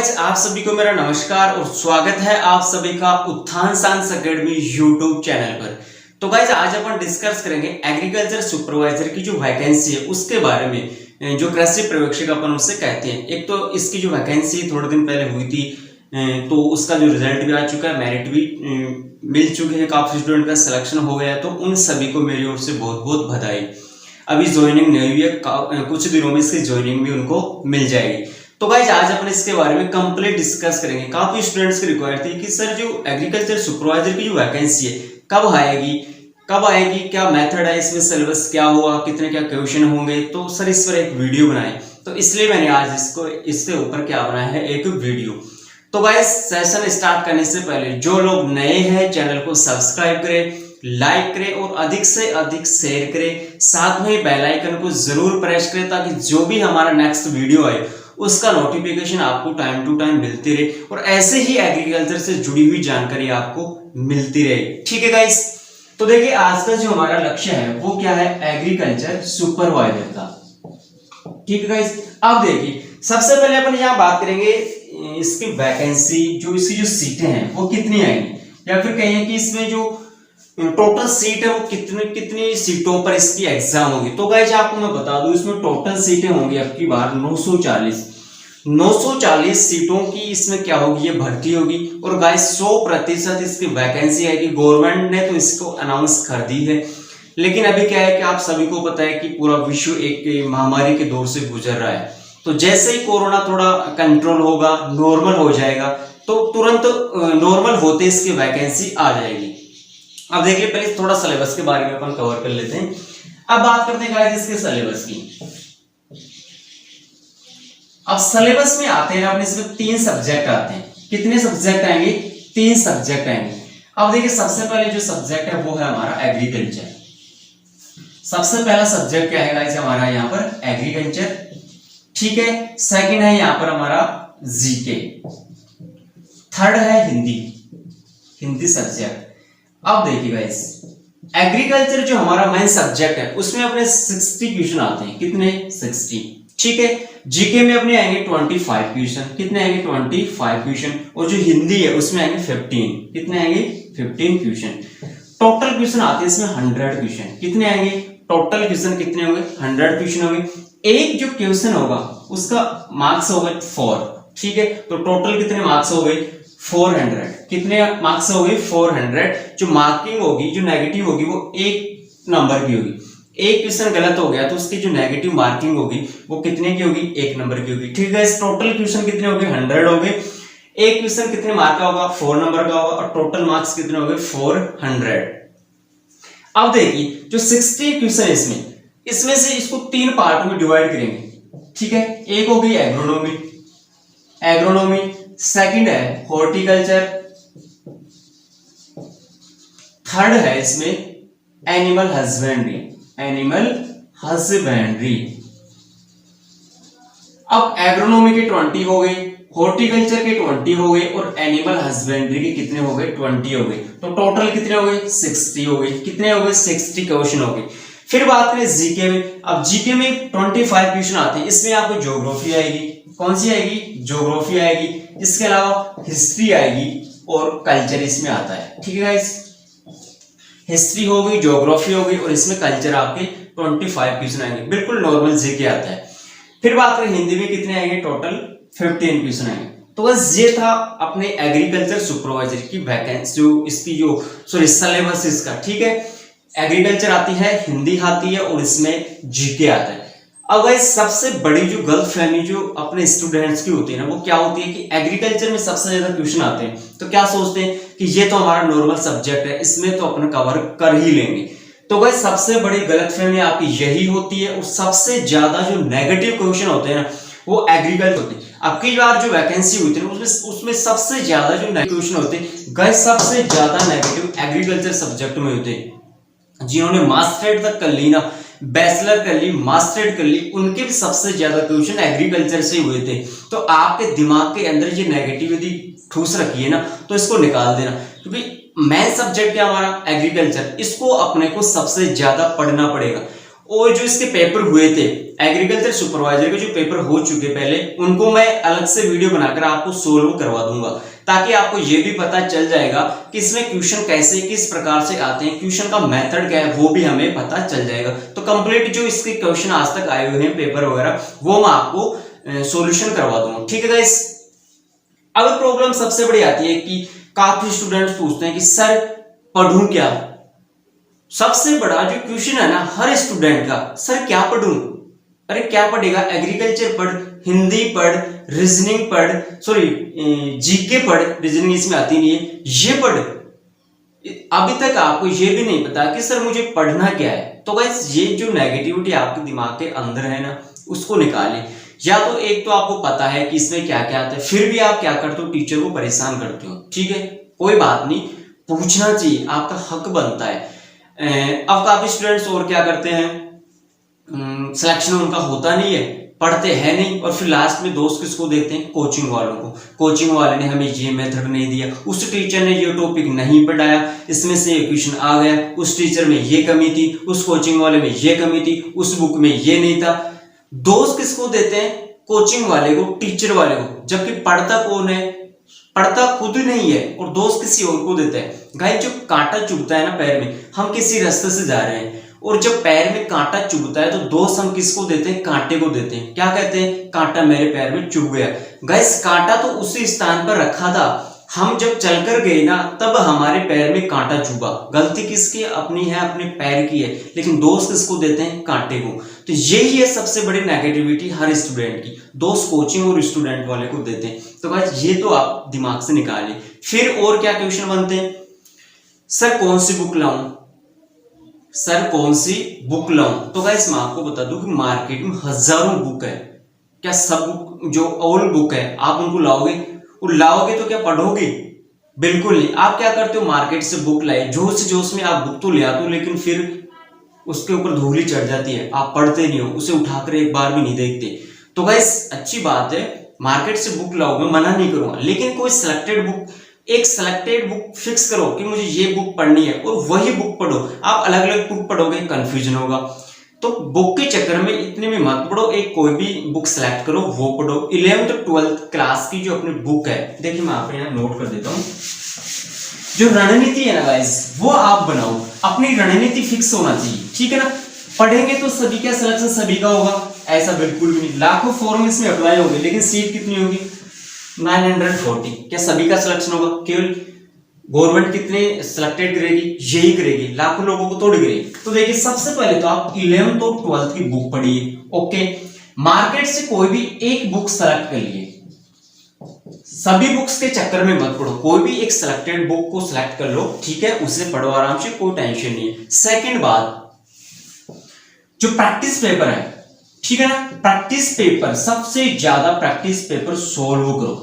Guys, आप सभी को मेरा नमस्कार और स्वागत है आप सभी का उत्थान साइंस एकेडमी यूट्यूब चैनल पर। तो गाइस, आज अपन डिस्कस करेंगे एग्रीकल्चर सुपरवाइजर की जो वैकेंसी है उसके बारे में, जो कृषि पर्यवेक्षक अपन उससे कहते हैं। एक तो इसकी जो वैकेंसी थोड़े दिन पहले हुई थी, तो उसका जो रिजल्ट भी आ चुका है, मेरिट भी मिल चुके हैं, काफी स्टूडेंट का सिलेक्शन हो गया है। तो उन सभी को मेरी ओर से बहुत बहुत बधाई। अभी ज्वाइनिंग नहीं हुई है, कुछ दिनों में इसकी ज्वाइनिंग भी उनको मिल जाएगी। तो गाइस, आज अपन इसके बारे में कंप्लीट डिस्कस करेंगे। काफी स्टूडेंट्स की रिक्वायर्ड थी कि सर जो एग्रीकल्चर सुपरवाइजर की जो वैकेंसी है कब आएगी, क्या मेथड है इसमें, सिलेबस क्या होगा, कितने क्या क्वेश्चन होंगे। तो सर इस पर एक वीडियो बनाए, तो इसलिए मैंने आज इसके ऊपर क्या बनाया है, एक वीडियो। तो गाइस, सेशन स्टार्ट करने से पहले जो लोग नए हैं चैनल को सब्सक्राइब करें, लाइक करें और अधिक से अधिक शेयर करें। साथ में बेल आइकन को जरूर प्रेस करें ताकि जो भी हमारा नेक्स्ट वीडियो आए उसका नोटिफिकेशन आपको टाइम टू टाइम मिलती रहे और ऐसे ही एग्रीकल्चर से जुड़ी हुई जानकारी आपको मिलती रहे। ठीक है गाइस, तो देखिए आज का जो हमारा लक्ष्य है वो क्या है, एग्रीकल्चर सुपरवाइजर का। ठीक है गाइस, अब देखिए सबसे पहले अपन यहाँ बात करेंगे इसकी वैकेंसी, जो इसकी जो सीटें हैं वो कितनी आएंगी, या फिर कहें कि इसमें जो टोटल सीट है वो कितनी सीटों पर इसकी एग्जाम होगी। तो गाइस आपको मैं बता दूं, इसमें टोटल सीटें होंगी आपकी बार 940 सीटों की इसमें क्या होगी, ये भर्ती होगी। और गाइस 100% इसकी वैकेंसी है कि गवर्नमेंट ने तो इसको अनाउंस कर दी है। लेकिन अभी क्या है कि आप सभी को पता है कि पूरा विश्व एक महामारी के दौर से गुजर रहा है। तो जैसे ही कोरोना थोड़ा कंट्रोल होगा, नॉर्मल हो जाएगा, तो तुरंत नॉर्मल होते इसकी वैकेंसी आ जाएगी। अब देखिए पहले थोड़ा सिलेबस के बारे में अपन कवर कर लेते हैं। अब बात करते हैं गाइस इसके सिलेबस की। अब सिलेबस में आते हैं, अपने इसमें 3 सब्जेक्ट आते हैं। कितने सब्जेक्ट आएंगे, 3 सब्जेक्ट आएंगे। अब देखिए सबसे पहले जो सब्जेक्ट है वो है हमारा एग्रीकल्चर। सबसे पहला सब्जेक्ट क्या है गाइस हमारा यहाँ पर, एग्रीकल्चर। ठीक है, सेकंड है यहाँ पर हमारा जीके, थर्ड है हिंदी सब्जेक्ट। अब देखिए गाइस, एग्रीकल्चर जो हमारा मेन सब्जेक्ट है उसमें अपने 60 क्वेश्चन आते हैं। कितने, 60। ठीक है, जीके में अपने आएंगे 25 क्वेश्चन। कितने आएंगे, 25 क्वेश्चन। और जो हिंदी है उसमें आएंगे 15। कितने आएंगे, 15 क्वेश्चन। टोटल क्वेश्चन आते हैं इसमें 100 क्वेश्चन। कितने आएंगे, टोटल क्वेश्चन कितने होंगे, 100 क्वेश्चन होंगे। एक जो क्वेश्चन होगा उसका मार्क्स हो गए 4। ठीक है, तो टोटल कितने मार्क्स हो गए, 400। कितने मार्क्स हो गए, 400। जो मार्किंग होगी, जो नेगेटिव होगी वो 1 नंबर की होगी। एक क्वेश्चन गलत हो गया तो उसकी जो नेगेटिव मार्किंग होगी वो कितने की होगी, 1 नंबर की होगी। ठीक है, इस टोटल क्वेश्चन कितने हो गए, 100 हो गए। एक क्वेश्चन कितने मार्क का होगा, 4 नंबर का होगा, और टोटल मार्क्स कितने हो गए, 400। अब देखिए जो 60 क्वेश्चन इसमें से इसको 3 पार्ट में डिवाइड करेंगे। ठीक है, एक होगी एग्रोनॉमी, सेकंड है हॉर्टिकल्चर, थर्ड है इसमें एनिमल हस्बेंड्री। अब एग्रोनॉमी के 20 हो गए, हॉर्टिकल्चर के 20 हो गए, और एनिमल हस्बेंड्री के कितने हो गए, 20 हो गए। तो टोटल कितने हो गए, 60 हो गए। कितने हो गए, 60 क्वेश्चन हो गए। फिर बात करें जीके में। अब जीके में 25 क्वेश्चन आते हैं। इसमें आपको ज्योग्राफी आएगी, कौन सी आएगी, ज्योग्राफी आएगी। इसके अलावा हिस्ट्री आएगी और कल्चर इसमें आता है। ठीक है गाइस, हिस्ट्री हो गई, ज्योग्राफी हो गई, और इसमें कल्चर आपके 25 क्वेश्चन आएंगे। बिल्कुल नॉर्मल जीके आता है। फिर बात करें हिंदी में कितने आएंगे, टोटल 15 क्वेश्चन आएंगे। तो बस ये था अपने एग्रीकल्चर सुपरवाइजर की वैकेंसी, जो इसकी जो सिलेबस इसका। ठीक है, एग्रीकल्चर आती है, हिंदी आती है, और इसमें जीके आता है। अब गाइस सबसे बड़ी जो गलतफहमी जो अपने स्टूडेंट्स की होती है ना, वो क्या होती है कि एग्रीकल्चर में सबसे ज्यादा क्वेश्चन आते हैं तो क्या सोचते हैं कि ये तो हमारा नॉर्मल सब्जेक्ट है, इसमें तो अपन कवर कर ही लेंगे। तो गाइस सबसे बड़ी गलतफहमी आपकी यही होती है, और सबसे ज्यादा जो नेगेटिव क्वेश्चन होते हैं ना वो एग्रीकल्चर होते हैं। अब की बार जो वैकेंसी हुई थी उसमें सबसे ज्यादा जो नेगेटिव क्वेश्चन होते हैं गाइस, सबसे ज्यादा नेगेटिव एग्रीकल्चर सब्जेक्ट में होते हैं। जिन्होंने मास्टरेट तक कर ली ना, बैचलर कर ली, मास्टरेट कर ली, उनके भी सबसे ज्यादा क्वेश्चन एग्रीकल्चर से हुए थे। तो आपके दिमाग के अंदर ये नेगेटिविटी ठूस रखी है ना, तो इसको निकाल देना, क्योंकि मेन सब्जेक्ट है हमारा एग्रीकल्चर, इसको अपने को सबसे ज्यादा पढ़ना पड़ेगा। और जो इसके पेपर हुए थे एग्रीकल्चर सुपरवाइजर के जो पेपर हो चुके पहले, उनको मैं अलग से वीडियो बनाकर आपको सोल्व करवा दूंगा, ताकि आपको ये भी पता चल जाएगा कि इसमें क्वेश्चन कैसे किस प्रकार से आते हैं, क्वेश्चन का मेथड क्या है वो भी हमें पता चल जाएगा। तो कंप्लीट जो इसके क्वेश्चन आज तक आए हुए हैं पेपर वगैरह, वो मैं आपको सॉल्यूशन करवा दूंगा, ठीक है गाइस। अब प्रॉब्लम सबसे बड़ी आती है कि काफी स्टूडेंट्स पूछते हैं कि सर पढ़ूं क्या। सबसे बड़ा जो क्वेश्चन है ना हर स्टूडेंट का, सर क्या पढ़ूं। अरे क्या पढ़ेगा, एग्रीकल्चर पढ़, हिंदी पढ़, रीजनिंग पढ़, सॉरी जीके पढ़, रीजनिंग इसमें आती नहीं है, ये पढ़। अभी तक आपको ये भी नहीं पता कि सर मुझे पढ़ना क्या है। तो गाइस ये जो नेगेटिविटी आपके दिमाग के अंदर है ना, उसको निकालें। या तो एक तो आपको पता है कि इसमें क्या क्या आता है, फिर भी आप क्या करते हो, टीचर को परेशान करते हो, ठीक है, कोई बात नहीं, पूछना चाहिए, आपका हक बनता है। अब काफी स्टूडेंट्स और क्या करते हैं, सिलेक्शन उनका होता नहीं है, पढ़ते हैं नहीं, और फिर लास्ट में दोस्त किसको देते हैं, कोचिंग वालों को। कोचिंग वाले ने हमें ये मेथड नहीं दिया, उस टीचर ने ये टॉपिक नहीं पढ़ाया, इसमें से क्वेश्चन आ गया, उस टीचर में ये कमी थी, उस कोचिंग वाले में ये कमी थी, उस बुक में ये नहीं था। दोस्त किसको देते हैं, कोचिंग वाले को, टीचर वाले को, जबकि पढ़ता कौन है, पढ़ता खुद नहीं है, और दोस्त किसी और को देता है। गाइस जो कांटा चुभता है ना पैर में, हम किसी रास्ते से जा रहे हैं और जब पैर में कांटा चुभता है तो दोस्त हम किसको देते हैं, कांटे को देते हैं। क्या कहते हैं, कांटा मेरे पैर में चुभ गया। गाइस कांटा तो उसी स्थान पर रखा था, हम जब चलकर गए ना तब हमारे पैर में कांटा चुभा। गलती किसकी, अपनी है, अपने पैर की है, लेकिन दोस्त किसको देते हैं, कांटे को। तो यही है सबसे बड़ी नेगेटिविटी हर स्टूडेंट की, दोस्त कोचिंग और स्टूडेंट वाले को देते हैं। तो गाइस ये तो आप दिमाग से निकालिए। फिर और क्या क्वेश्चन बनते हैं, सर कौन सी बुक लाऊं, सर कौन सी बुक लाऊं। तो गाइस मैं आपको बता दूं कि मार्केट में हजारों बुक है, क्या सब बुक जो ओल्ड बुक है आप उनको लाओगे, और लाओगे तो क्या पढ़ोगे, बिल्कुल नहीं। आप क्या करते हो, मार्केट से बुक लाए, जोश जोश में आप बुक तो ले आते हो, लेकिन फिर उसके ऊपर धूली चढ़ जाती है, आप पढ़ते नहीं हो, उसे उठाकर एक बार भी नहीं देखते। तो गाइस अच्छी बात है, मार्केट से बुक लाओगे, मना नहीं करूंगा, लेकिन कोई सिलेक्टेड बुक, एक सिलेक्टेड बुक फिक्स करो कि मुझे ये बुक पढ़नी है और वही बुक पढ़ो। आप अलग अलग बुक पढ़ोगे कंफ्यूजन होगा। तो बुक के चक्कर में इतने में मत पढ़ो, एक कोई भी बुक सेलेक्ट करो वो पढ़ो। 11th 12th क्लास की जो अपनी बुक है, देखिए मैं आप यहाँ नोट कर देता हूँ, जो रणनीति है ना गाइस वो आप बनाओ, अपनी रणनीति फिक्स होना चाहिए, ठीक है ना। पढ़ेंगे तो सभी का सिलेक्शन सभी का होगा, ऐसा बिल्कुल भी नहीं। लाखों फॉर्म इसमें अप्लाई होंगे, लेकिन सीट कितनी होगी, 940। क्या सभी का सिलेक्शन होगा, केवल गवर्नमेंट कितने सिलेक्टेड करेगी, यही करेगी, लाखों लोगों को थोड़ी करेगी। तो देखिए सबसे पहले तो आप 11th और 12th की बुक पढ़िए, ओके। मार्केट से कोई भी एक बुक सेलेक्ट कर लिए, सभी बुक्स के चक्कर में मत पढ़ो, कोई भी एक सिलेक्टेड बुक को सिलेक्ट कर लो, ठीक है, उसे पढ़ो आराम से, कोई टेंशन नहीं है। सेकंड बात, जो प्रैक्टिस पेपर है, ठीक है ना, प्रैक्टिस पेपर, सबसे ज्यादा प्रैक्टिस पेपर सोल्व करो।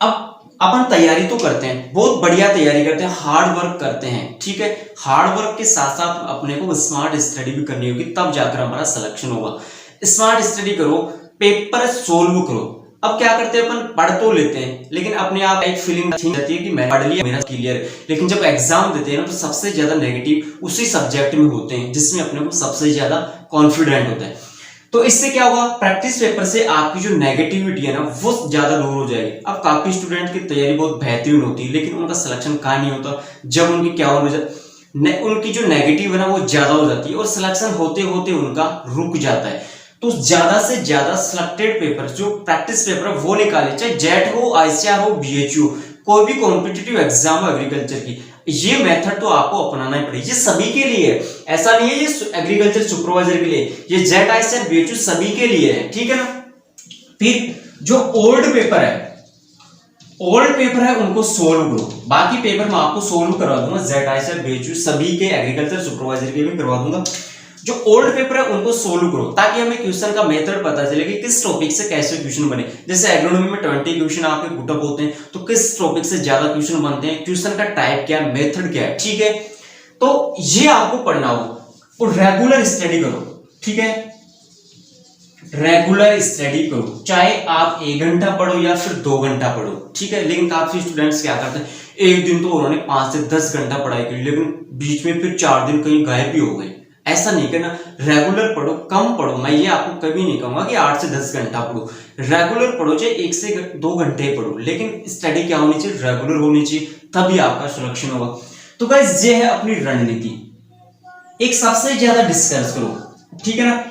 अब अपन तैयारी तो करते हैं, बहुत बढ़िया तैयारी करते हैं, हार्ड वर्क करते हैं, ठीक है, हार्ड वर्क के साथ साथ अपने को स्मार्ट स्टडी भी करनी होगी, तब जाकर हमारा सिलेक्शन होगा। स्मार्ट स्टडी करो, पेपर सोल्व करो। अब क्या करते हैं अपन, पढ़ तो लेते हैं, लेकिन अपने आप एक फीलिंग जाती है कि मैं पढ़ लिया, मेरा क्लियर है, लेकिन जब एग्जाम देते हैं ना तो सबसे ज्यादा नेगेटिव उसी सब्जेक्ट में होते हैं जिसमें अपने को सबसे ज्यादा कॉन्फिडेंट होता है। तो इससे क्या होगा, प्रैक्टिस पेपर से आपकी जो नेगेटिविटी है ना वो ज्यादा दूर हो जाएगी। अब काफी स्टूडेंट की तैयारी बहुत बेहतरीन होती है, लेकिन उनका सिलेक्शन कहाँ नहीं होता, जब उनकी क्या हो जाए, उनकी जो नेगेटिव है ना वो ज्यादा हो जाती है और सिलेक्शन होते होते उनका रुक जाता है। तो ज्यादा से ज्यादा सिलेक्टेड पेपर, जो प्रैक्टिस पेपर है वो निकाले, चाहे जेट हो, आईसीआर हो, बीएचयू, कोई भी कॉम्पिटिटिव एग्जाम हो एग्रीकल्चर की, ये मेथड तो आपको अपनाना ही पड़ेगा। ये सभी के लिए है, ऐसा नहीं है ये एग्रीकल्चर सुपरवाइजर के लिए, ये जेट, आईसीआर, बीएचयू सभी के लिए है, ठीक है ना। फिर जो ओल्ड पेपर है उनको सोल्व करो, बाकी पेपर मैं आपको सोल्व करवा दूंगा, जेट, आईसीआर, बीएचयू सभी के, एग्रीकल्चर सुपरवाइजर के भी करवा दूंगा। जो ओल्ड पेपर है उनको सोल्व करो, ताकि हमें क्वेश्चन का मेथड पता चले कि किस टॉपिक से कैसे क्वेश्चन बने। जैसे एग्रोनॉमी में 20 क्वेश्चन आपके पुटअप होते हैं, तो किस टॉपिक से ज्यादा क्वेश्चन बनते हैं, क्वेश्चन का टाइप क्या है, मेथड क्या है, ठीक है। तो ये आपको पढ़ना हो और रेगुलर स्टडी करो, ठीक है, रेगुलर स्टडी करो, चाहे आप 1 घंटा पढ़ो या फिर 2 घंटा पढ़ो, ठीक है। लेकिन काफी स्टूडेंट्स क्या करते हैं, एक दिन तो उन्होंने 5 से 10 घंटा पढ़ाई करी, लेकिन बीच में फिर 4 दिन कहीं गायब भी हो गए, ऐसा नहीं करना। रेगुलर पढ़ो, कम पढ़ो, मैं ये आपको कभी नहीं कहूंगा कि 8 से 10 घंटा पढ़ो। रेगुलर पढ़ो, चाहे 1 से 2 घंटे पढ़ो, लेकिन स्टडी क्या होनी चाहिए, रेगुलर होनी चाहिए, तभी आपका सिलेक्शन होगा। तो गाइस ये है अपनी रणनीति। एक सबसे ज्यादा डिस्कस करो, ठीक है ना,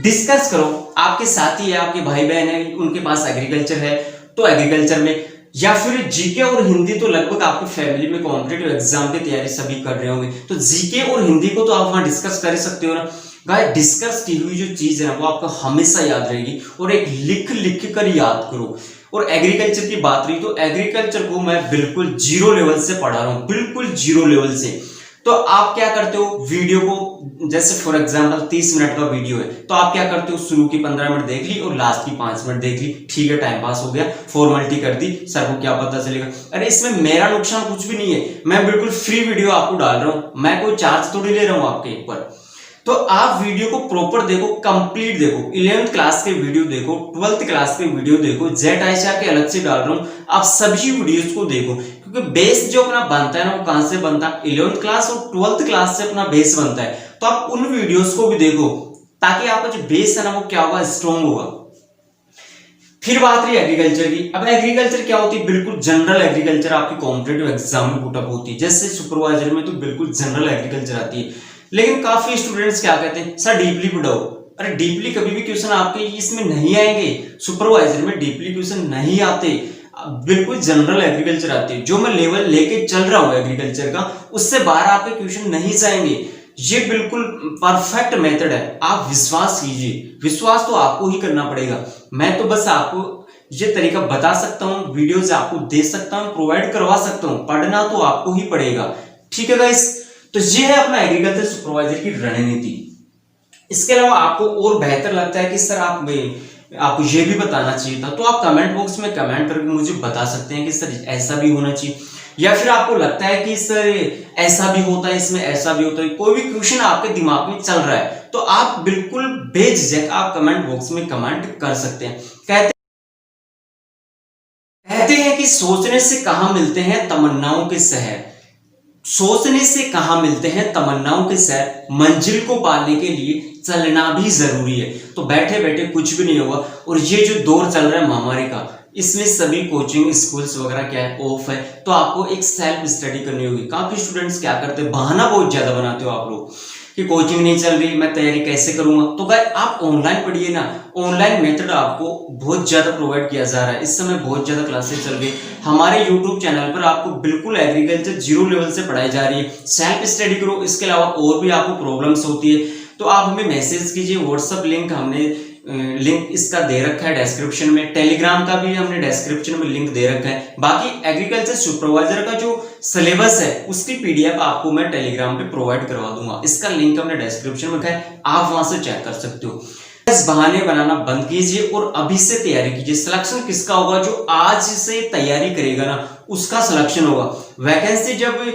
डिस्कस करो। आपके साथी है, आपके भाई बहन है, उनके पास एग्रीकल्चर है तो एग्रीकल्चर में, या फिर जीके और हिंदी तो लगभग आपकी फैमिली में कॉम्पिटिटिव एग्जाम की तैयारी सभी कर रहे होंगे, तो जीके और हिंदी को तो आप वहां डिस्कस कर सकते हो ना। गाइस डिस्कस की हुई जो चीज है ना वो आपको हमेशा याद रहेगी, और एक लिख लिख कर याद करो। और एग्रीकल्चर की बात रही तो एग्रीकल्चर को मैं बिल्कुल जीरो लेवल से पढ़ा रहा हूं, बिल्कुल जीरो लेवल से। तो आप क्या करते हो, वीडियो को जैसे फॉर एग्जांपल 30 मिनट का वीडियो है, तो आप क्या करते हो, शुरू की 15 मिनट देख ली और लास्ट की 5 मिनट देख ली, ठीक है, टाइम पास हो गया, फॉर्मेलिटी कर दी, सर को क्या पता चलेगा। अरे इसमें मेरा नुकसान कुछ भी नहीं है, मैं बिल्कुल फ्री वीडियो आपको डाल रहा हूं, मैं कोई चार्ज थोड़ी ले रहा हूं आपके ऊपर। तो आप वीडियो को प्रॉपर देखो, कंप्लीट देखो, 11th क्लास के वीडियो देखो, 12th क्लास के वीडियो देखो, जेट आईसीआर के अलग से डाल रहा हूं, आप सभी वीडियोस को देखो, क्योंकि बेस जो अपना बनता है ना वो कहां से बनता है, 11th क्लास और 12th क्लास से अपना बेस बनता है। तो आप उन वीडियोस को भी देखो ताकि आपका जो बेस है ना वो क्या होगा, स्ट्रॉन्ग होगा। फिर बात रही एग्रीकल्चर की। अब एग्रीकल्चर क्या होती है, बिल्कुल जनरल एग्रीकल्चर आपकी कॉम्पिटिटिव एग्जाम में पुटअप होती है। जैसे सुपरवाइजर में तो बिल्कुल जनरल एग्रीकल्चर आती है, लेकिन काफी स्टूडेंट्स क्या कहते हैं, सर डीपली पढ़ाओ। अरे डीपली कभी भी क्वेश्चन आपके इसमें नहीं आएंगे, सुपरवाइजर में डीपली क्वेश्चन नहीं आते, बिल्कुल जनरल एग्रीकल्चर आती है। जो मैं लेवल लेके चल रहा हूं एग्रीकल्चर का, उससे बाहर आपके क्वेश्चन नहीं जाएंगे। ये बिल्कुल परफेक्ट मेथड है, आप विश्वास कीजिए, विश्वास तो आपको ही करना पड़ेगा। मैं तो बस आपको ये तरीका बता सकता हूँ, वीडियोस आपको दे सकता हूँ, प्रोवाइड करवा सकता हूँ, पढ़ना तो आपको ही पड़ेगा, ठीक है गाइस। तो ये है अपना एग्रीकल्चर सुपरवाइजर की रणनीति। इसके अलावा आपको और बेहतर लगता है कि सर आपको ये भी बताना चाहिए था, तो आप कमेंट बॉक्स में कमेंट करके मुझे बता सकते हैं कि सर ऐसा भी होना चाहिए, या फिर आपको लगता है कि सर ऐसा भी होता है, इसमें ऐसा भी होता है, कोई भी क्वेश्चन आपके दिमाग में चल रहा है तो आप बिल्कुल बेझिझक आप कमेंट बॉक्स में कमेंट कर सकते हैं। कहते हैं कि सोचने से कहां मिलते हैं तमन्नाओं के शहर, सोचने से कहां मिलते हैं तमन्नाओं के शहर, मंजिल को पाने के लिए चलना भी जरूरी है। तो बैठे बैठे कुछ भी नहीं होगा। और ये जो दौर चल रहा है महामारी का, इसमें सभी कोचिंग स्कूल्स वगैरह क्या है, ऑफ है, तो आपको एक सेल्फ स्टडी करनी होगी। काफी स्टूडेंट्स क्या करते हैं, बहाना बहुत ज्यादा बनाते हो आप लोग कि कोचिंग नहीं चल रही, मैं तैयारी कैसे करूंगा। तो भाई आप ऑनलाइन पढ़िए ना, ऑनलाइन मेथड आपको बहुत ज्यादा प्रोवाइड किया जा रहा है, इस समय बहुत ज्यादा क्लासेस चल रही है। हमारे यूट्यूब चैनल पर आपको बिल्कुल एग्रीकल्चर जीरो लेवल से पढ़ाई जा रही है, सेल्फ स्टडी करो। इसके अलावा और भी आपको प्रॉब्लम्स होती है तो आप हमें मैसेज कीजिए, व्हाट्सएप लिंक हमने लिंक इसका दे रखा है डिस्क्रिप्शन में, टेलीग्राम का भी हमने डिस्क्रिप्शन में लिंक दे रखा है। बाकी एग्रीकल्चर सुपरवाइजर का जो सिलेबस है उसकी पीडीएफ आपको मैं टेलीग्राम पे प्रोवाइड करवा दूंगा, इसका लिंक हमने डिस्क्रिप्शन में रखा है, आप वहां से चेक कर सकते हो। बस बहाने बनाना बंद कीजिए और अभी से तैयारी कीजिए। सिलेक्शन किसका होगा, जो आज से तैयारी करेगा ना उसका सिलेक्शन होगा। वैकेंसी जब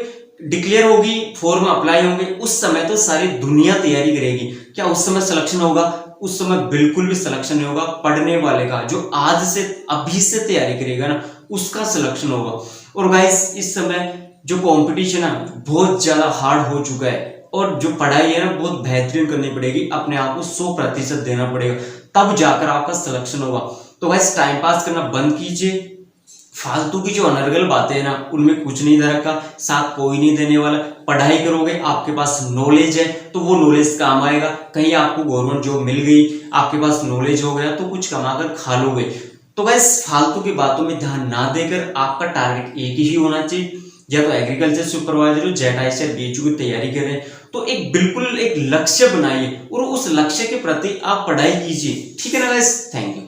डिक्लेयर होगी, फॉर्म अप्लाई होंगे, उस समय तो सारी दुनिया तैयारी करेगी, क्या उस समय सिलेक्शन होगा? उस समय बिल्कुल भी सिलेक्शन नहीं होगा। पढ़ने वाले का, जो आज से अभी से तैयारी करेगा ना उसका सिलेक्शन होगा। और गाइस इस समय जो कंपटीशन है बहुत ज्यादा हार्ड हो चुका है, और जो पढ़ाई है ना बहुत बेहतरीन करनी पड़ेगी, अपने आप को 100% देना पड़ेगा, तब जाकर आपका सिलेक्शन होगा। तो गाइस टाइम पास करना बंद कीजिए, फालतू की जो अनर्गल बातें हैं ना उनमें कुछ नहीं दे रखा, साथ कोई नहीं देने वाला। पढ़ाई करोगे, आपके पास नॉलेज है तो वो नॉलेज काम आएगा। कहीं आपको गवर्नमेंट जॉब मिल गई, आपके पास नॉलेज हो गया तो कुछ कमाकर खा लोगे। तो गाइस फालतू की बातों में ध्यान ना देकर आपका टारगेट एक ही होना चाहिए, या तो एग्रीकल्चर सुपरवाइजर हो, जेट आईसीआर बीएचयू की तैयारी कर रहे हैं तो एक बिल्कुल एक लक्ष्य बनाइए और उस लक्ष्य के प्रति आप पढ़ाई कीजिए, ठीक है ना गाइस। Thank you.